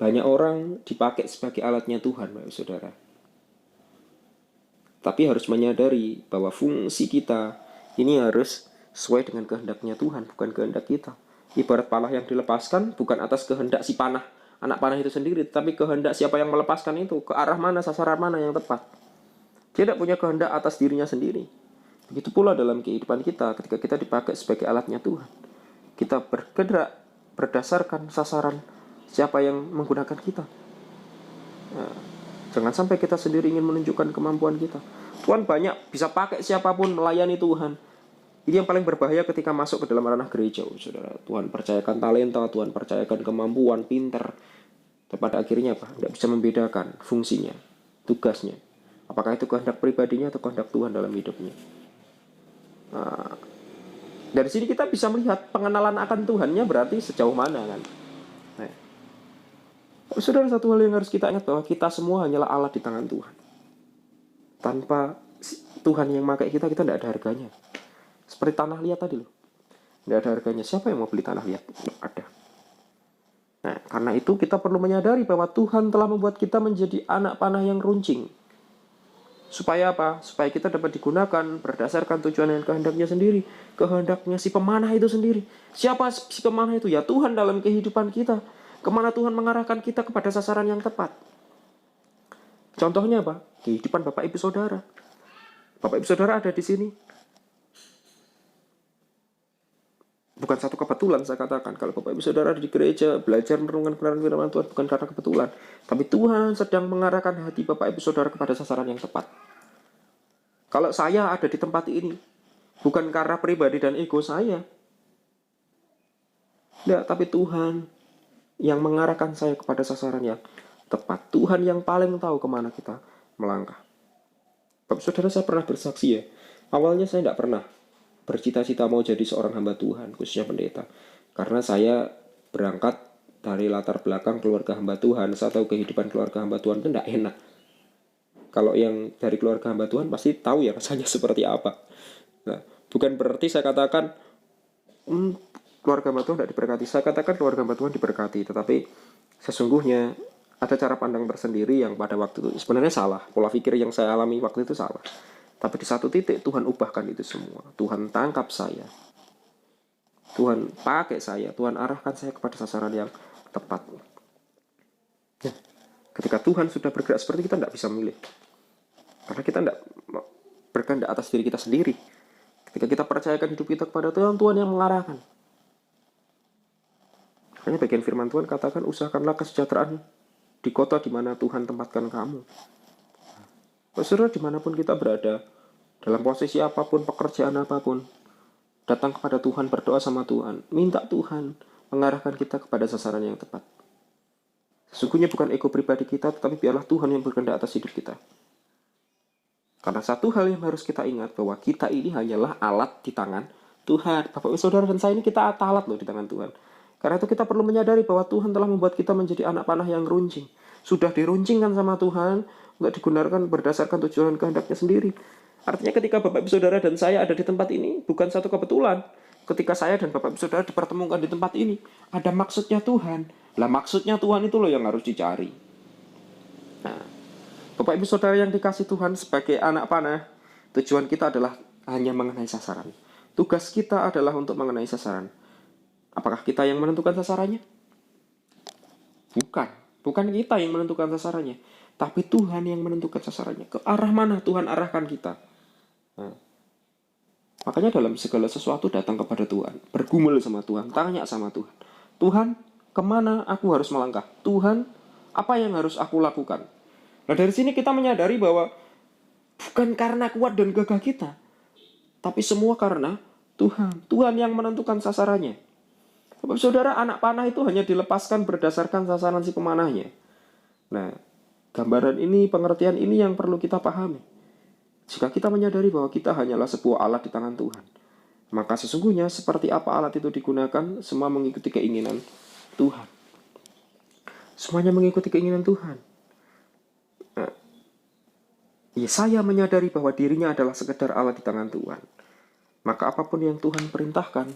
Banyak orang dipakai sebagai alatnya Tuhan, Bapak Saudara. Tapi harus menyadari bahwa fungsi kita ini harus sesuai dengan kehendaknya Tuhan, bukan kehendak kita. Ibarat panah yang dilepaskan bukan atas kehendak si panah, anak panah itu sendiri, tapi kehendak siapa yang melepaskan itu, ke arah mana, sasaran mana yang tepat. Dia tidak punya kehendak atas dirinya sendiri. Begitu pula dalam kehidupan kita, ketika kita dipakai sebagai alatnya Tuhan, kita bergerak berdasarkan sasaran siapa yang menggunakan kita. Nah, jangan sampai kita sendiri ingin menunjukkan kemampuan kita. Tuhan banyak bisa pakai siapapun melayani Tuhan. Ini yang paling berbahaya ketika masuk ke dalam ranah gereja, saudara. Tuhan percayakan talenta, Tuhan percayakan kemampuan, pinter. Tapi pada akhirnya apa? Tidak bisa membedakan fungsinya, tugasnya. Apakah itu kehendak pribadinya atau kehendak Tuhan dalam hidupnya. Nah, dari sini kita bisa melihat pengenalan akan Tuhannya berarti sejauh mana kan. Nah, saudara, satu hal yang harus kita ingat bahwa kita semua hanyalah alat di tangan Tuhan. Tanpa Tuhan yang memakai kita tidak ada harganya. Seperti tanah liat tadi loh, tidak ada harganya. Siapa yang mau beli tanah liat? Tidak ada. Nah, karena itu kita perlu menyadari bahwa Tuhan telah membuat kita menjadi anak panah yang runcing. Supaya apa? Supaya kita dapat digunakan berdasarkan tujuan dan kehendaknya sendiri. Kehendaknya si pemanah itu sendiri. Siapa si pemanah itu? Ya Tuhan dalam kehidupan kita. Kemana Tuhan mengarahkan kita kepada sasaran yang tepat. Contohnya apa? Kehidupan Bapak Ibu Saudara. Bapak Ibu Saudara ada di sini. Bukan satu kebetulan saya katakan. Kalau Bapak Ibu Saudara ada di gereja, belajar merenungkan kebenaran firman Tuhan, bukan karena kebetulan. Tapi Tuhan sedang mengarahkan hati Bapak Ibu Saudara kepada sasaran yang tepat. Kalau saya ada di tempat ini, bukan karena pribadi dan ego saya. Tidak, tapi Tuhan yang mengarahkan saya kepada sasaran yang tepat. Tuhan yang paling tahu kemana kita melangkah. Bapak Saudara, saya pernah bersaksi ya. Awalnya saya tidak pernah bercita-cita mau jadi seorang hamba Tuhan, khususnya pendeta. Karena saya berangkat dari latar belakang keluarga hamba Tuhan. Saya tahu kehidupan keluarga hamba Tuhan itu tidak enak. Kalau yang dari keluarga hamba Tuhan pasti tahu ya rasanya seperti apa. Nah, bukan berarti saya katakan keluarga hamba Tuhan tidak diberkati. Saya katakan keluarga hamba Tuhan diberkati, tetapi sesungguhnya ada cara pandang tersendiri yang pada waktu itu sebenarnya salah. Pola pikir yang saya alami waktu itu salah. Tapi di satu titik Tuhan ubahkan itu semua. Tuhan tangkap saya. Tuhan pakai saya. Tuhan arahkan saya kepada sasaran yang tepat. Ya. Ketika Tuhan sudah bergerak seperti kita tidak bisa memilih. Karena kita tidak berkehendak atas diri kita sendiri. Ketika kita percayakan hidup kita kepada Tuhan, Tuhan yang mengarahkan. Makanya bagian firman Tuhan katakan, usahakanlah kesejahteraan di kota di mana Tuhan tempatkan kamu. Saudara, dimanapun kita berada, dalam posisi apapun, pekerjaan apapun, datang kepada Tuhan, berdoa sama Tuhan, minta Tuhan mengarahkan kita kepada sasaran yang tepat. Sesungguhnya bukan ego pribadi kita, tetapi biarlah Tuhan yang berkehendak atas hidup kita. Karena satu hal yang harus kita ingat, bahwa kita ini hanyalah alat di tangan Tuhan. Bapak, saudara, dan saya ini kita alat loh di tangan Tuhan. Karena itu kita perlu menyadari bahwa Tuhan telah membuat kita menjadi anak panah yang runcing. Sudah diruncingkan sama Tuhan, nggak digunakan berdasarkan tujuan kehendaknya sendiri. Artinya ketika Bapak Ibu Saudara dan saya ada di tempat ini, bukan satu kebetulan. Ketika saya dan Bapak Ibu Saudara dipertemukan di tempat ini, ada maksudnya Tuhan. Lah maksudnya Tuhan itu loh yang harus dicari. Nah, Bapak Ibu Saudara yang dikasih Tuhan sebagai anak panah, tujuan kita adalah hanya mengenai sasaran. Tugas kita adalah untuk mengenai sasaran. Apakah kita yang menentukan sasarannya? Bukan kita yang menentukan sasarannya, tapi Tuhan yang menentukan sasarannya. Ke arah mana Tuhan arahkan kita. Nah, makanya dalam segala sesuatu datang kepada Tuhan, bergumul sama Tuhan, tanya sama Tuhan. Tuhan, kemana aku harus melangkah? Tuhan, apa yang harus aku lakukan? Nah, dari sini kita menyadari bahwa bukan karena kuat dan gagah kita, tapi semua karena Tuhan. Tuhan yang menentukan sasarannya. Bapak Saudara, anak panah itu hanya dilepaskan berdasarkan sasaran si pemanahnya. Nah, gambaran ini, pengertian ini yang perlu kita pahami. Jika kita menyadari bahwa kita hanyalah sebuah alat di tangan Tuhan, maka sesungguhnya seperti apa alat itu digunakan, semua mengikuti keinginan Tuhan. Semuanya mengikuti keinginan Tuhan. Nah, Yesaya menyadari bahwa dirinya adalah sekedar alat di tangan Tuhan. Maka apapun yang Tuhan perintahkan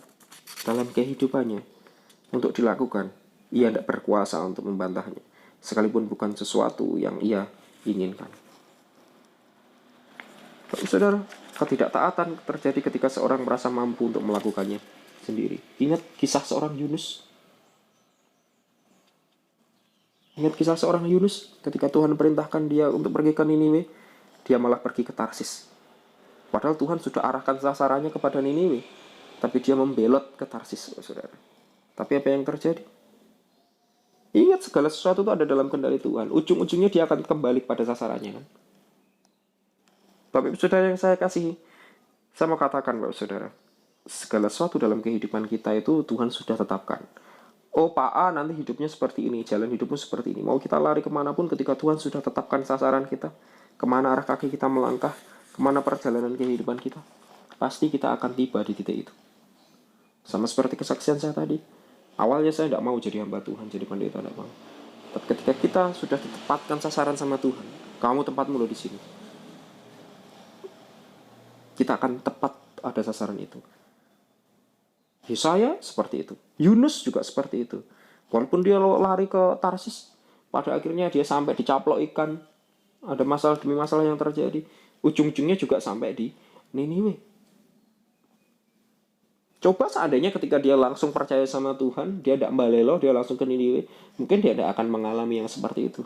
dalam kehidupannya untuk dilakukan, ia tidak berkuasa untuk membantahnya, sekalipun bukan sesuatu yang ia inginkan. Saudara, ketidaktaatan terjadi ketika seorang merasa mampu untuk melakukannya sendiri. Ingat kisah seorang Yunus. Ingat kisah seorang Yunus ketika Tuhan perintahkan dia untuk pergi ke Niniwe, dia malah pergi ke Tarsis. Padahal Tuhan sudah arahkan sasarannya kepada Niniwe, tapi dia membelot ke Tarsis, saudara. Tapi apa yang terjadi? Ingat, segala sesuatu itu ada dalam kendali Tuhan. Ujung-ujungnya dia akan kembali pada sasarannya, kan? Bapak Ibu Saudara yang saya kasihi, saya mau katakan, Bapak Saudara, segala sesuatu dalam kehidupan kita itu Tuhan sudah tetapkan. Oh, Pak A nanti hidupnya seperti ini, jalan hidupmu seperti ini. Mau kita lari kemanapun ketika Tuhan sudah tetapkan sasaran kita, kemana arah kaki kita melangkah, kemana perjalanan kehidupan kita, pasti kita akan tiba di titik itu. Sama seperti kesaksian saya tadi, awalnya saya tidak mau jadi hamba Tuhan, jadi pendeta, tidak mau. Tapi ketika kita sudah ditempatkan sasaran sama Tuhan, kamu tempatmu loh di sini, kita akan tepat ada sasaran itu. Yesaya seperti itu, Yunus juga seperti itu. Walaupun dia lari ke Tarsis, pada akhirnya dia sampai dicaplok ikan, ada masalah demi masalah yang terjadi, ujung-ujungnya juga sampai di Niniwe. Coba seandainya ketika dia langsung percaya sama Tuhan, dia tidak balelo, dia langsung ke Niniwe, mungkin dia tidak akan mengalami yang seperti itu.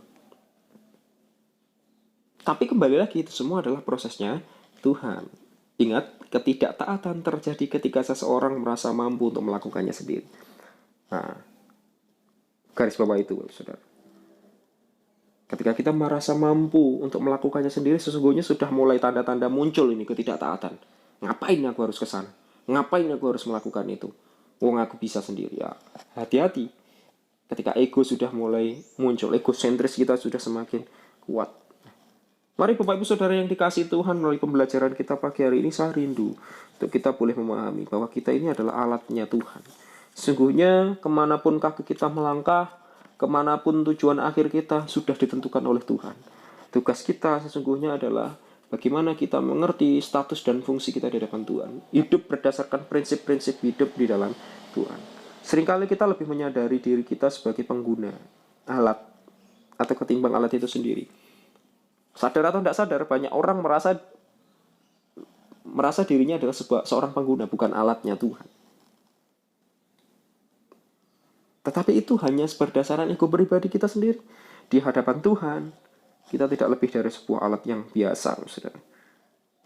Tapi kembali lagi, itu semua adalah prosesnya Tuhan. Ingat, ketidaktaatan terjadi ketika seseorang merasa mampu untuk melakukannya sendiri. Nah, garis bawah itu, saudara. Ketika kita merasa mampu untuk melakukannya sendiri, sesungguhnya sudah mulai tanda-tanda muncul ini ketidaktaatan. Ngapain aku harus ke sana? Ngapain aku harus melakukan itu? Wong aku bisa sendiri. Ya, hati-hati. Ketika ego sudah mulai muncul, egosentris kita sudah semakin kuat. Mari Bapak Ibu Saudara yang dikasihi Tuhan, melalui pembelajaran kita pagi hari ini, saya rindu untuk kita boleh memahami bahwa kita ini adalah alatnya Tuhan. Sesungguhnya kemanapun kaki kita melangkah, kemanapun tujuan akhir kita sudah ditentukan oleh Tuhan. Tugas kita sesungguhnya adalah bagaimana kita mengerti status dan fungsi kita di hadapan Tuhan. Hidup berdasarkan prinsip-prinsip hidup di dalam Tuhan. Seringkali kita lebih menyadari diri kita sebagai pengguna alat atau ketimbang alat itu sendiri. Sadar atau tidak sadar, banyak orang merasa dirinya adalah seorang pengguna, bukan alatnya Tuhan. Tetapi itu hanya berdasarkan ego pribadi kita sendiri. Di hadapan Tuhan, kita tidak lebih dari sebuah alat yang biasa, saudara.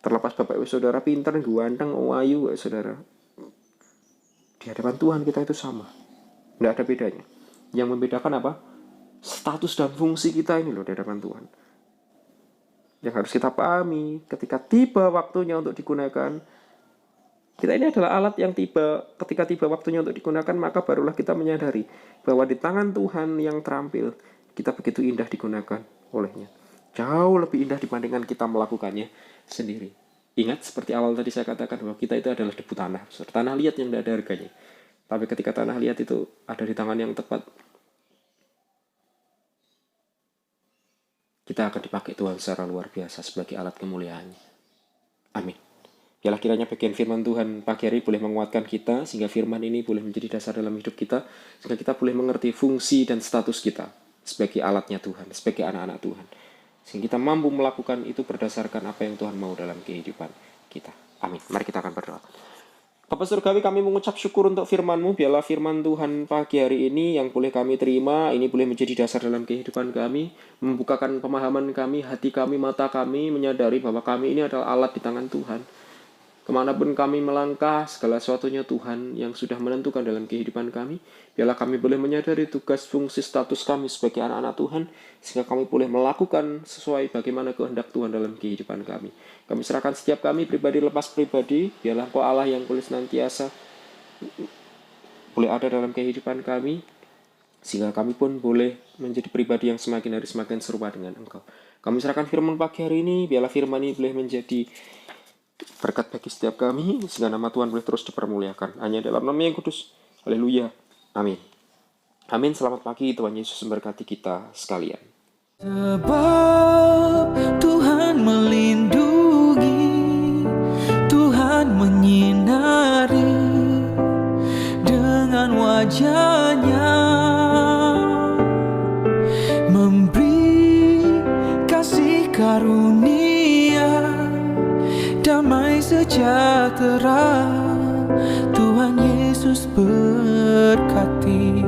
Terlepas Bapak Ibu Saudara pintar, ganteng, ayu, saudara. Di hadapan Tuhan kita itu sama. Tidak ada bedanya. Yang membedakan apa? Status dan fungsi kita ini loh di hadapan Tuhan. Yang harus kita pahami, ketika tiba waktunya untuk digunakan, kita ini adalah alat yang ketika tiba waktunya untuk digunakan, maka barulah kita menyadari bahwa di tangan Tuhan yang terampil, kita begitu indah digunakan olehnya. Jauh lebih indah dibandingkan kita melakukannya sendiri. Ingat seperti awal tadi saya katakan bahwa kita itu adalah debu tanah. Tanah liat yang tidak ada harganya. Tapi ketika tanah liat itu ada di tangan yang tepat, kita akan dipakai Tuhan secara luar biasa sebagai alat kemuliaannya. Amin. Biarlah kiranya bagian firman Tuhan pagi hari boleh menguatkan kita, sehingga firman ini boleh menjadi dasar dalam hidup kita, sehingga kita boleh mengerti fungsi dan status kita sebagai alatnya Tuhan, sebagai anak-anak Tuhan. Sehingga kita mampu melakukan itu berdasarkan apa yang Tuhan mau dalam kehidupan kita. Amin. Mari kita akan berdoa. Bapa Surgawi, kami mengucap syukur untuk firman-Mu. Biarlah firman Tuhan pagi hari ini yang boleh kami terima, ini boleh menjadi dasar dalam kehidupan kami, membukakan pemahaman kami, hati kami, mata kami, menyadari bahwa kami ini adalah alat di tangan Tuhan. Kemanapun kami melangkah, segala sesuatunya Tuhan yang sudah menentukan dalam kehidupan kami. Biarlah kami boleh menyadari tugas, fungsi, status kami sebagai anak-anak Tuhan, sehingga kami boleh melakukan sesuai bagaimana kehendak Tuhan dalam kehidupan kami. Kami serahkan setiap kami pribadi lepas pribadi. Biarlah Engkau Allah yang boleh senantiasa boleh ada dalam kehidupan kami, sehingga kami pun boleh menjadi pribadi yang semakin hari semakin serupa dengan Engkau. Kami serahkan firman pagi hari ini. Biarlah firman ini boleh menjadi berkat bagi setiap kami, sehingga nama Tuhan boleh terus dipermuliakan. Hanya dalam nama yang kudus. Haleluya. Amin. Amin. Selamat pagi. Tuhan Yesus memberkati kita sekalian. Sebab Tuhan melindungi, Tuhan menyinari dengan wajah-Nya, memberi kasih karunia, damai sejahtera. Tuhan Yesus berkati.